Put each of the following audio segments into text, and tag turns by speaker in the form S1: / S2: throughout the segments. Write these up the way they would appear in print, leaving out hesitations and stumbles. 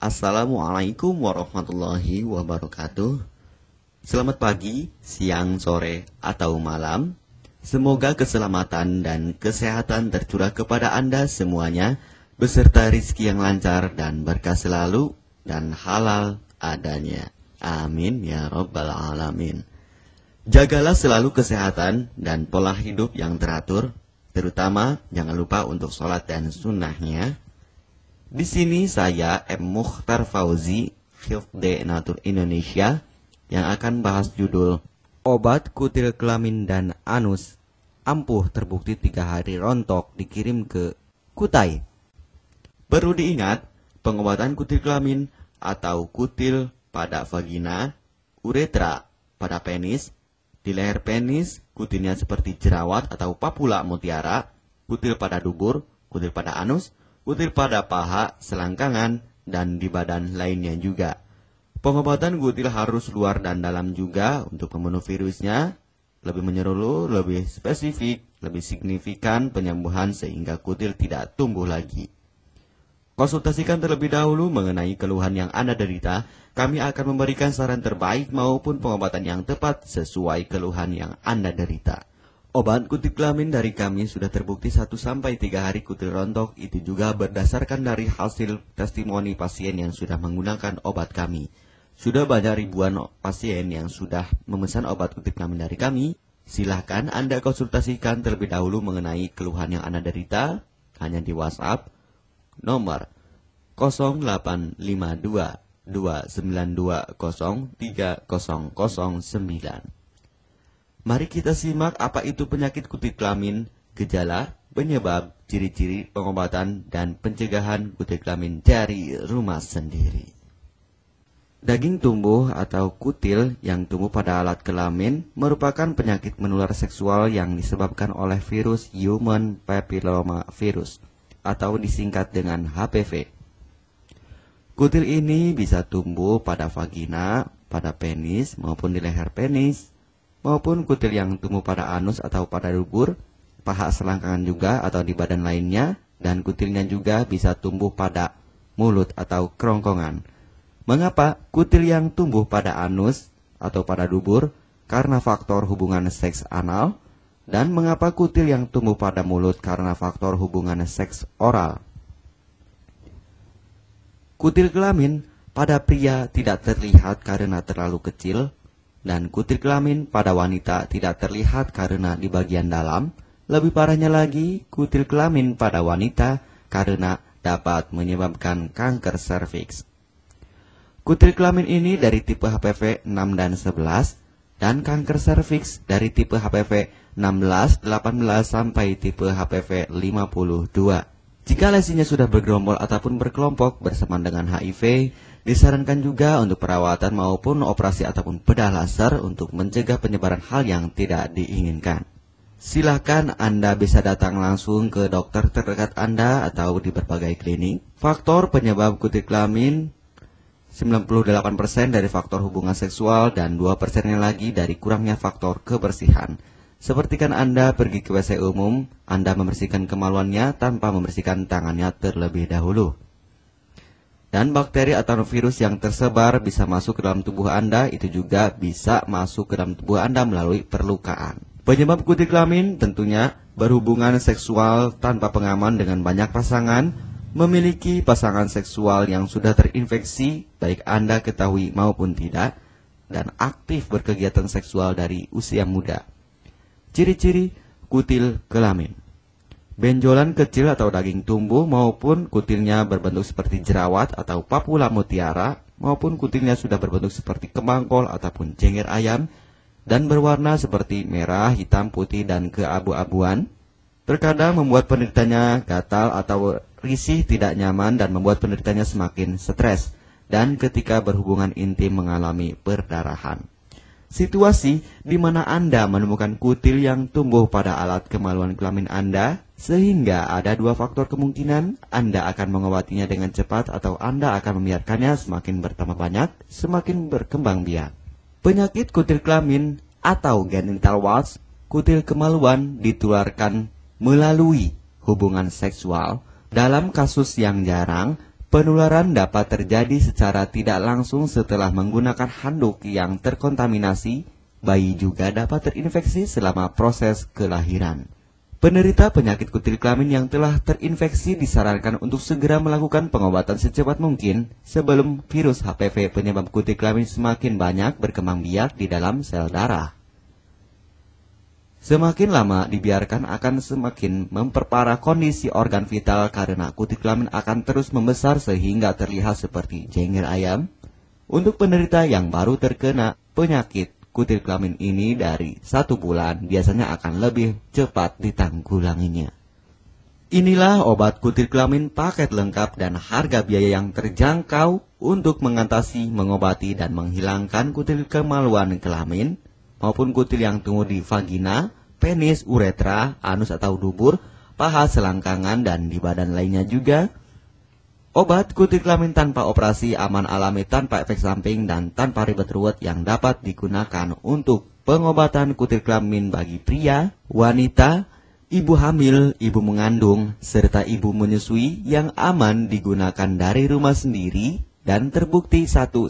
S1: Assalamualaikum warahmatullahi wabarakatuh. Selamat pagi, siang, sore, atau malam. Semoga keselamatan dan kesehatan tercurah kepada Anda semuanya, beserta rizki yang lancar dan berkah selalu, dan halal adanya. Amin ya rabbal alamin. Jagalah selalu kesehatan dan pola hidup yang teratur, terutama jangan lupa untuk sholat dan sunnahnya. Di sini saya M. Mukhtar Fauzi, Hifdz Natur Indonesia, yang akan bahas judul Obat Kutil Kelamin dan Anus ampuh terbukti 3 hari rontok dikirim ke Kutai. Perlu diingat, pengobatan kutil kelamin atau kutil pada vagina, uretra pada penis, di leher penis, kutilnya seperti jerawat atau papula mutiara, kutil pada dubur, kutil pada anus, kutil pada paha, selangkangan, dan di badan lainnya juga. Pengobatan kutil harus luar dan dalam juga untuk membunuh virusnya, lebih menyeluruh, lebih spesifik, lebih signifikan penyembuhan sehingga kutil tidak tumbuh lagi. Konsultasikan terlebih dahulu mengenai keluhan yang Anda derita, kami akan memberikan saran terbaik maupun pengobatan yang tepat sesuai keluhan yang Anda derita. Obat kutil kelamin dari kami sudah terbukti 1-3 hari kutil rontok, itu juga berdasarkan dari hasil testimoni pasien yang sudah menggunakan obat kami. Sudah banyak ribuan pasien yang sudah memesan obat kutil kelamin dari kami. Silahkan Anda konsultasikan terlebih dahulu mengenai keluhan yang Anda derita, hanya di WhatsApp nomor 0852 292 03009. Mari kita simak apa itu penyakit kutil kelamin, gejala, penyebab, ciri-ciri, pengobatan, dan pencegahan kutil kelamin dari rumah sendiri. Daging tumbuh atau kutil yang tumbuh pada alat kelamin merupakan penyakit menular seksual yang disebabkan oleh virus Human Papilloma Virus atau disingkat dengan HPV. Kutil ini bisa tumbuh pada vagina, pada penis, maupun di leher penis, maupun kutil yang tumbuh pada anus atau pada dubur, paha selangkangan juga atau di badan lainnya, dan kutilnya juga bisa tumbuh pada mulut atau kerongkongan. Mengapa kutil yang tumbuh pada anus atau pada dubur? Karena faktor hubungan seks anal. Dan mengapa kutil yang tumbuh pada mulut? Karena faktor hubungan seks oral. Kutil kelamin pada pria tidak terlihat karena terlalu kecil, dan kutil kelamin pada wanita tidak terlihat karena di bagian dalam. Lebih parahnya lagi, kutil kelamin pada wanita karena dapat menyebabkan kanker serviks. Kutil kelamin ini dari tipe HPV 6 dan 11, dan kanker serviks dari tipe HPV 16, 18, sampai tipe HPV 52. Jika lesinya sudah bergerombol ataupun berkelompok bersama dengan HIV, disarankan juga untuk perawatan maupun operasi ataupun bedah laser untuk mencegah penyebaran hal yang tidak diinginkan. Silakan Anda bisa datang langsung ke dokter terdekat Anda atau di berbagai klinik. Faktor penyebab kutil kelamin 98% dari faktor hubungan seksual dan 2% lagi dari kurangnya faktor kebersihan. Sepertikan Anda pergi ke WC umum, Anda membersihkan kemaluannya tanpa membersihkan tangannya terlebih dahulu. Dan bakteri atau virus yang tersebar bisa masuk ke dalam tubuh Anda, itu juga bisa masuk ke dalam tubuh Anda melalui perlukaan. Penyebab kutil kelamin tentunya berhubungan seksual tanpa pengaman dengan banyak pasangan, memiliki pasangan seksual yang sudah terinfeksi, baik Anda ketahui maupun tidak, dan aktif berkegiatan seksual dari usia muda. Ciri-ciri kutil kelamin: benjolan kecil atau daging tumbuh maupun kutilnya berbentuk seperti jerawat atau papula mutiara, maupun kutilnya sudah berbentuk seperti kemangkol ataupun cengir ayam, dan berwarna seperti merah, hitam, putih, dan keabu-abuan. Terkadang membuat penderitanya gatal atau risih, tidak nyaman, dan membuat penderitanya semakin stres, dan ketika berhubungan intim mengalami perdarahan. Situasi di mana Anda menemukan kutil yang tumbuh pada alat kemaluan kelamin Anda, sehingga ada 2 faktor kemungkinan: Anda akan mengobatinya dengan cepat atau Anda akan membiarkannya semakin bertambah banyak, semakin berkembang biak. Penyakit kutil kelamin atau genital warts, kutil kemaluan ditularkan melalui hubungan seksual. Dalam kasus yang jarang, Penularan dapat terjadi secara tidak langsung setelah menggunakan handuk yang terkontaminasi. Bayi juga dapat terinfeksi selama proses kelahiran. Penderita penyakit kutil kelamin yang telah terinfeksi disarankan untuk segera melakukan pengobatan secepat mungkin sebelum virus HPV penyebab kutil kelamin semakin banyak berkembang biak di dalam sel darah. Semakin lama dibiarkan akan semakin memperparah kondisi organ vital karena kutil kelamin akan terus membesar sehingga terlihat seperti jengger ayam. Untuk penderita yang baru terkena penyakit kutil kelamin ini dari 1 bulan biasanya akan lebih cepat ditanggulanginya. Inilah obat kutil kelamin paket lengkap dan harga biaya yang terjangkau untuk mengatasi, mengobati, dan menghilangkan kutil kemaluan kelamin maupun kutil yang tumbuh di vagina, penis, uretra, anus atau dubur, paha, selangkangan, dan di badan lainnya juga. Obat kutil kelamin tanpa operasi, aman alami, tanpa efek samping, dan tanpa ribet ruwet yang dapat digunakan untuk pengobatan kutil kelamin bagi pria, wanita, ibu hamil, ibu mengandung, serta ibu menyusui yang aman digunakan dari rumah sendiri dan terbukti 1-3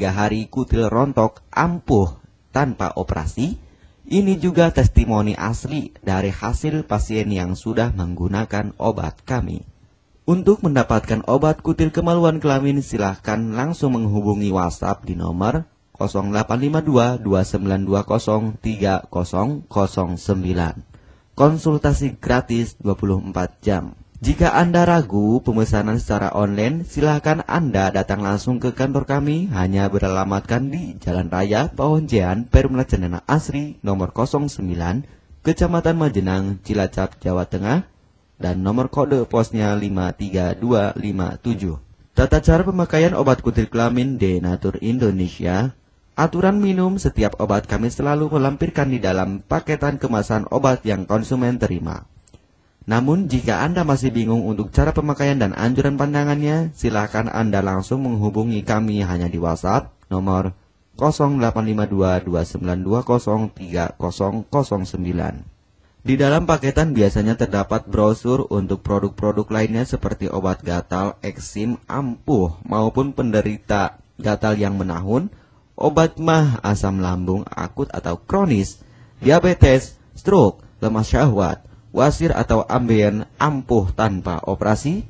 S1: hari kutil rontok ampuh tanpa operasi. Ini juga testimoni asli dari hasil pasien yang sudah menggunakan obat kami. Untuk mendapatkan obat kutil kemaluan kelamin, silahkan langsung menghubungi WhatsApp di nomor 0852 2920 3009. Konsultasi gratis 24 jam. Jika Anda ragu pemesanan secara online, silakan Anda datang langsung ke kantor kami, hanya beralamatkan di Jalan Raya Pahonjean, Perumna Cendana Asri, nomor 09, Kecamatan Majenang, Cilacap, Jawa Tengah, dan nomor kode posnya 53257. Tata cara pemakaian obat kutil kelamin Denatur Indonesia. Aturan minum setiap obat kami selalu melampirkan di dalam paketan kemasan obat yang konsumen terima. Namun, jika Anda masih bingung untuk cara pemakaian dan anjuran pandangannya, silakan Anda langsung menghubungi kami hanya di WhatsApp nomor 0852 2920 3009. Di dalam paketan biasanya terdapat brosur untuk produk-produk lainnya seperti obat gatal, eksim, ampuh, maupun penderita gatal yang menahun, obat mah, asam lambung akut atau kronis, diabetes, stroke, lemah syahwat, wasir atau ambien ampuh tanpa operasi,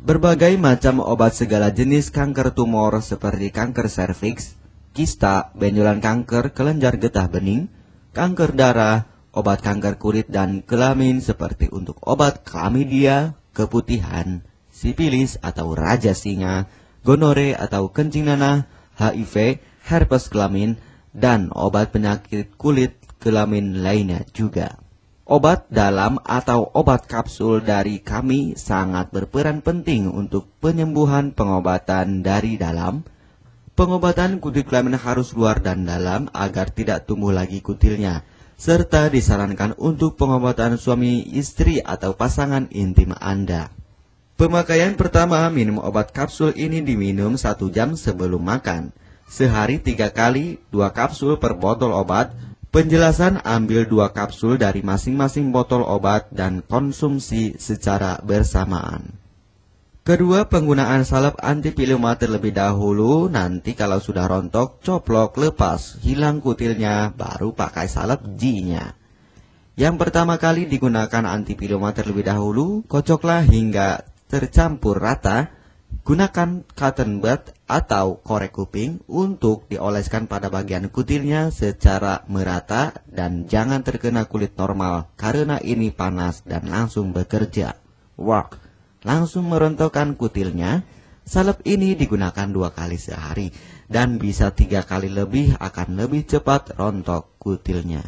S1: berbagai macam obat segala jenis kanker tumor seperti kanker serviks, kista, benjolan kanker, kelenjar getah bening, kanker darah, obat kanker kulit dan kelamin seperti untuk obat klamidia, keputihan, sipilis atau raja singa, gonore atau kencing nanah, HIV, herpes kelamin, dan obat penyakit kulit kelamin lainnya juga. Obat dalam atau obat kapsul dari kami sangat berperan penting untuk penyembuhan pengobatan dari dalam. Pengobatan kutil kelamin harus luar dan dalam agar tidak tumbuh lagi kutilnya, serta disarankan untuk pengobatan suami, istri, atau pasangan intim Anda. Pemakaian pertama, minum obat kapsul ini diminum 1 jam sebelum makan. Sehari 3 kali, 2 kapsul per botol obat. Penjelasan, ambil 2 kapsul dari masing-masing botol obat dan konsumsi secara bersamaan. Kedua, penggunaan salep antipiluma terlebih dahulu. Nanti kalau sudah rontok, coplok, lepas, hilang kutilnya, baru pakai salep G-nya. Yang pertama kali digunakan antipiluma terlebih dahulu, kocoklah hingga tercampur rata. Gunakan cotton bud atau korek kuping untuk dioleskan pada bagian kutilnya secara merata dan jangan terkena kulit normal karena ini panas dan langsung bekerja. Langsung merontokkan kutilnya. Salep ini digunakan 2 kali sehari dan bisa 3 kali lebih akan lebih cepat rontok kutilnya.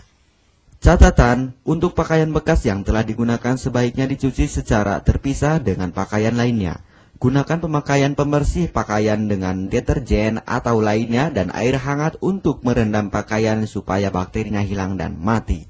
S1: Catatan, untuk pakaian bekas yang telah digunakan sebaiknya dicuci secara terpisah dengan pakaian lainnya. Gunakan pemakaian pembersih pakaian dengan deterjen atau lainnya dan air hangat untuk merendam pakaian supaya bakterinya hilang dan mati.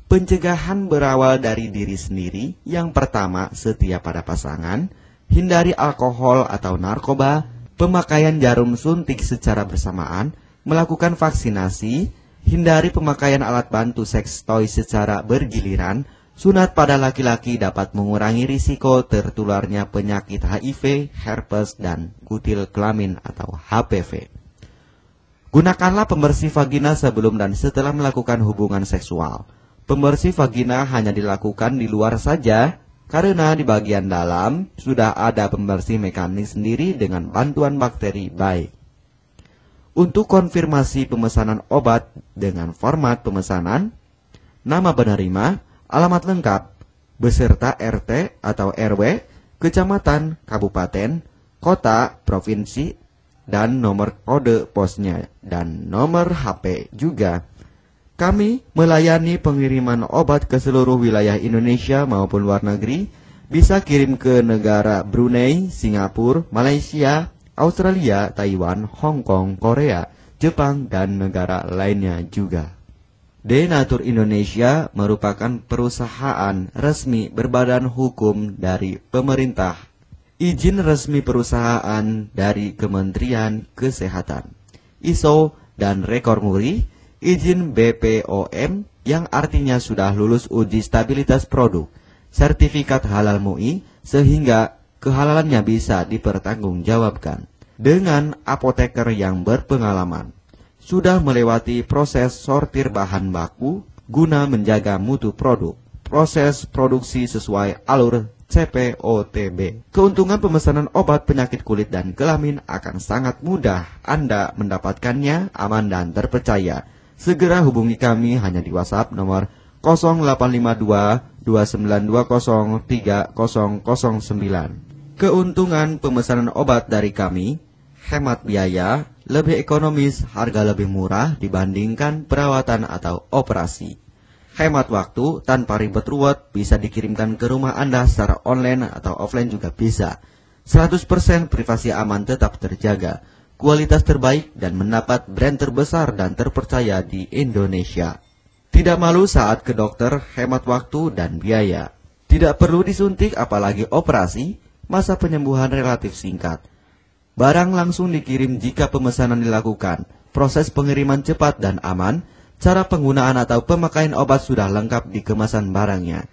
S1: Pencegahan berawal dari diri sendiri. Yang pertama, setia pada pasangan, hindari alkohol atau narkoba, pemakaian jarum suntik secara bersamaan, melakukan vaksinasi, hindari pemakaian alat bantu seks toy secara bergiliran, Sunat pada laki-laki dapat mengurangi risiko tertularnya penyakit HIV, herpes, dan kutil kelamin atau HPV. Gunakanlah pembersih vagina sebelum dan setelah melakukan hubungan seksual. Pembersih vagina hanya dilakukan di luar saja, karena di bagian dalam sudah ada pembersih mekanik sendiri dengan bantuan bakteri baik. Untuk konfirmasi pemesanan obat dengan format pemesanan, nama penerima, alamat lengkap, beserta RT atau RW, kecamatan, kabupaten, kota, provinsi, dan nomor kode posnya, dan nomor HP juga. Kami melayani pengiriman obat ke seluruh wilayah Indonesia maupun luar negeri, bisa kirim ke negara Brunei, Singapura, Malaysia, Australia, Taiwan, Hong Kong, Korea, Jepang, dan negara lainnya juga. Denatur Indonesia merupakan perusahaan resmi berbadan hukum dari pemerintah. Izin resmi perusahaan dari Kementerian Kesehatan, ISO dan rekor muri, izin BPOM yang artinya sudah lulus uji stabilitas produk, sertifikat halal MUI sehingga kehalalannya bisa dipertanggungjawabkan. Dengan apoteker yang berpengalaman, sudah melewati proses sortir bahan baku guna menjaga mutu produk, proses produksi sesuai alur CPOTB. Keuntungan pemesanan obat penyakit kulit dan kelamin akan sangat mudah Anda mendapatkannya, aman dan terpercaya. Segera hubungi kami hanya di WhatsApp nomor 0852 2920 3009. Keuntungan pemesanan obat dari kami, hemat biaya, lebih ekonomis, harga lebih murah dibandingkan perawatan atau operasi. Hemat waktu, tanpa ribet ruwet, bisa dikirimkan ke rumah Anda secara online atau offline juga bisa. 100% privasi aman tetap terjaga. Kualitas terbaik dan mendapat brand terbesar dan terpercaya di Indonesia. Tidak malu saat ke dokter, hemat waktu dan biaya. Tidak perlu disuntik apalagi operasi, masa penyembuhan relatif singkat. Barang langsung dikirim jika pemesanan dilakukan. Proses pengiriman cepat dan aman. Cara penggunaan atau pemakaian obat sudah lengkap di kemasan barangnya.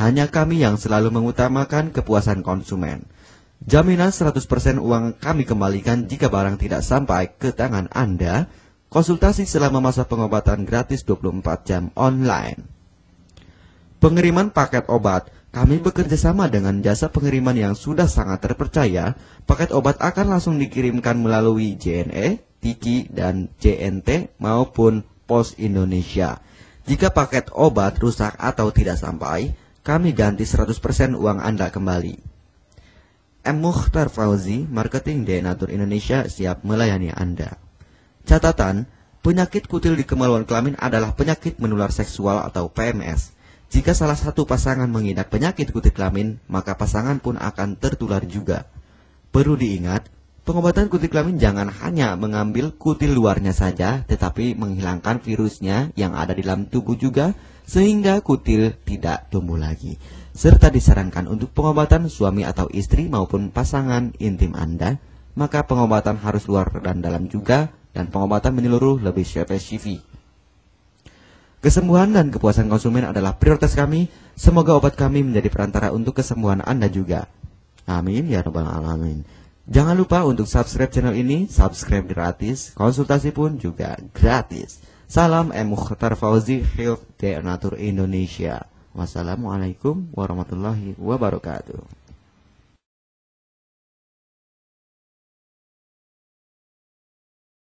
S1: Hanya kami yang selalu mengutamakan kepuasan konsumen. Jaminan 100% uang kami kembalikan jika barang tidak sampai ke tangan Anda. Konsultasi selama masa pengobatan gratis 24 jam online. Pengiriman paket obat. Kami bekerja sama dengan jasa pengiriman yang sudah sangat terpercaya. Paket obat akan langsung dikirimkan melalui JNE, Tiki, dan JNT maupun Pos Indonesia. Jika paket obat rusak atau tidak sampai, kami ganti 100% uang Anda kembali. M. Mukhtar Fauzi, Marketing Denatur Indonesia, siap melayani Anda. Catatan, penyakit kutil di kemaluan kelamin adalah penyakit menular seksual atau PMS. Jika salah satu pasangan mengidap penyakit kutil kelamin, maka pasangan pun akan tertular juga. Perlu diingat, pengobatan kutil kelamin jangan hanya mengambil kutil luarnya saja, tetapi menghilangkan virusnya yang ada di dalam tubuh juga, sehingga kutil tidak tumbuh lagi. Serta disarankan untuk pengobatan suami atau istri maupun pasangan intim Anda, maka pengobatan harus luar dan dalam juga, dan pengobatan menyeluruh lebih spesifik. Kesembuhan dan kepuasan konsumen adalah prioritas kami. Semoga obat kami menjadi perantara untuk kesembuhan Anda juga. Amin ya rabbal alamin. Jangan lupa untuk subscribe channel ini, subscribe gratis, konsultasi pun juga gratis. Salam M. Mukhtar Fauzi, Health Denatur Indonesia. Wassalamualaikum warahmatullahi wabarakatuh.